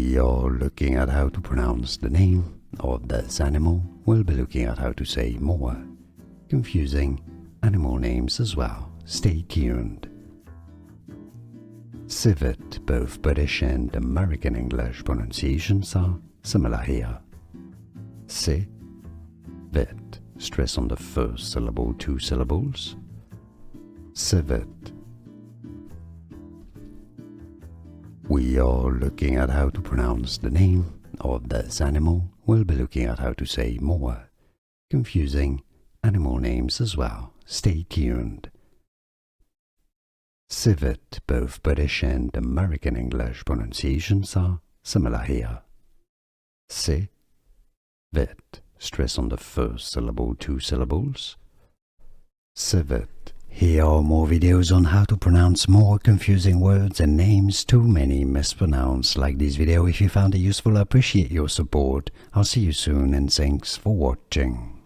We are looking at how to pronounce the name of this animal. We'll be looking at how to say more confusing animal names as well. Stay tuned. Civet, both British and American English pronunciations are similar here. Civet, stress on the first syllable, 2 syllables. Civet. We are looking at how to pronounce the name of this animal. We'll be looking at how to say more confusing animal names as well. Stay tuned. Civet, both British and American English pronunciations are similar here. Civet, stress on the first syllable, 2 syllables. Civet. Here are more videos on how to pronounce more confusing words and names too many mispronounced. Like this video if you found it useful. I appreciate your support. I'll see you soon and thanks for watching.